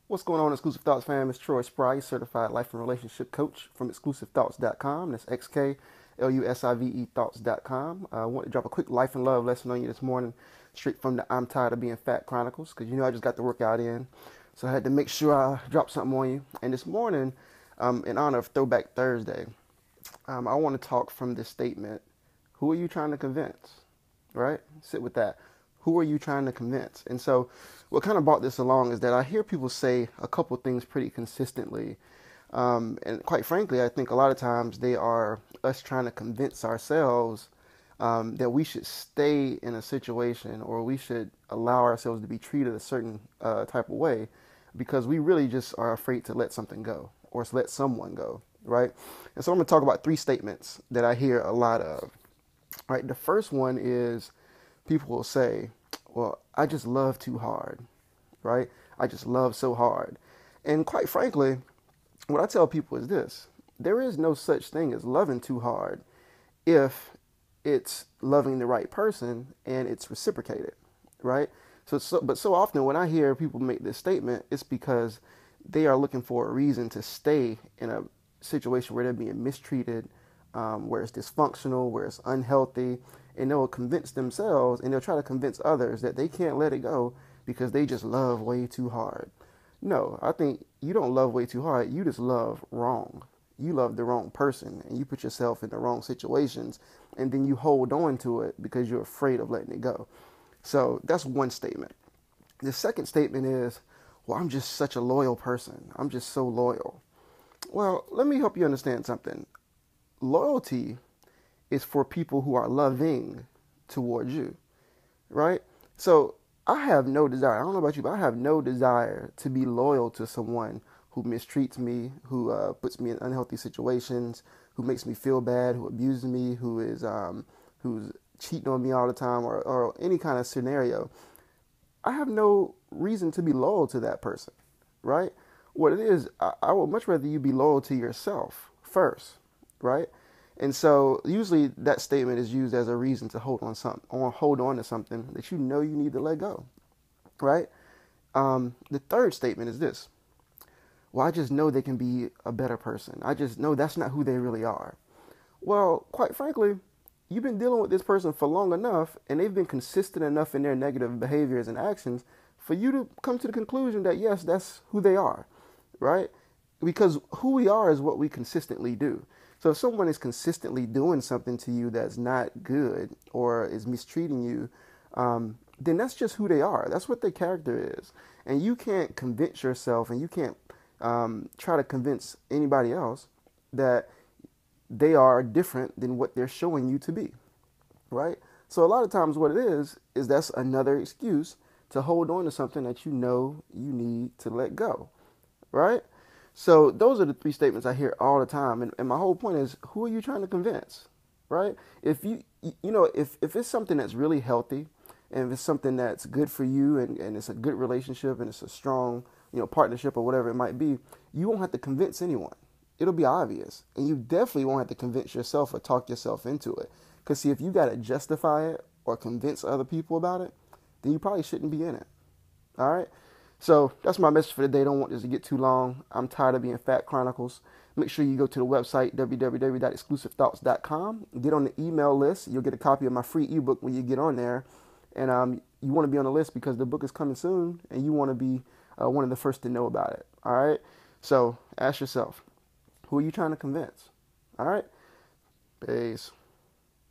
What's going on, Exclusive Thoughts fam? It's Troy Spry, certified life and relationship coach from exclusivethoughts.com. That's XKLUSIVE thoughts.com. I want to drop a quick life and love lesson on you this morning, straight from the I'm Tired of Being Fat Chronicles, because I just got the workout in. So I had to make sure I dropped something on you. And this morning, in honor of Throwback Thursday, I want to talk from this statement: who are you trying to convince? Right? Sit with that. Who are you trying to convince? And so what kind of brought this along is that I hear people say a couple things pretty consistently. And quite frankly, I think a lot of times they are us trying to convince ourselves that we should stay in a situation, or we should allow ourselves to be treated a certain type of way, because we really just are afraid to let something go, or to let someone go, right? And so I'm going to talk about three statements that I hear a lot of. Right, the first one is people will say, well, I just love too hard, right? I just love so hard. And quite frankly, what I tell people is this: there is no such thing as loving too hard if it's loving the right person and it's reciprocated, right? But so often when I hear people make this statement, it's because they are looking for a reason to stay in a situation where they're being mistreated, where it's dysfunctional, where it's unhealthy, and they'll convince themselves and they'll try to convince others that they can't let it go because they just love way too hard. No, I think you don't love way too hard. You just love wrong. You love the wrong person, and you put yourself in the wrong situations, and then you hold on to it because you're afraid of letting it go. So that's one statement. The second statement is, well, I'm just such a loyal person. I'm just so loyal. Well, let me help you understand something. Loyalty is for people who are loving towards you, right? So I have no desire. I don't know about you, but I have no desire to be loyal to someone who mistreats me, who puts me in unhealthy situations, who makes me feel bad, who abuses me, who's cheating on me all the time, or any kind of scenario. I have no reason to be loyal to that person, right? What it is, I would much rather you be loyal to yourself first, right? And so usually that statement is used as a reason to hold on to something that you need to let go, right? The third statement is this: well, I just know they can be a better person. I just know that's not who they really are. Well, quite frankly, you've been dealing with this person for long enough, and they've been consistent enough in their negative behaviors and actions for you to come to the conclusion that, yes, that's who they are, right? Because who we are is what we consistently do. So if someone is consistently doing something to you that's not good, or is mistreating you, then that's just who they are. That's what their character is. And you can't convince yourself, and you can't try to convince anybody else that they are different than what they're showing you to be, right? So a lot of times what it is that's another excuse to hold on to something that you need to let go, right? So those are the three statements I hear all the time. And my whole point is, who are you trying to convince, right? If if it's something that's really healthy, and if it's something that's good for you, and it's a good relationship, and it's a strong, partnership, or whatever it might be, you won't have to convince anyone. It'll be obvious. And you definitely won't have to convince yourself or talk yourself into it. Because see, if you got to justify it or convince other people about it, then you probably shouldn't be in it. All right? So that's my message for the day. Don't want this to get too long. I'm tired of being Fat Chronicles. Make sure you go to the website, www.exclusivethoughts.com. Get on the email list. You'll get a copy of my free ebook when you get on there. And you want to be on the list because the book is coming soon, and you want to be one of the first to know about it. All right? So ask yourself, who are you trying to convince? All right? Peace.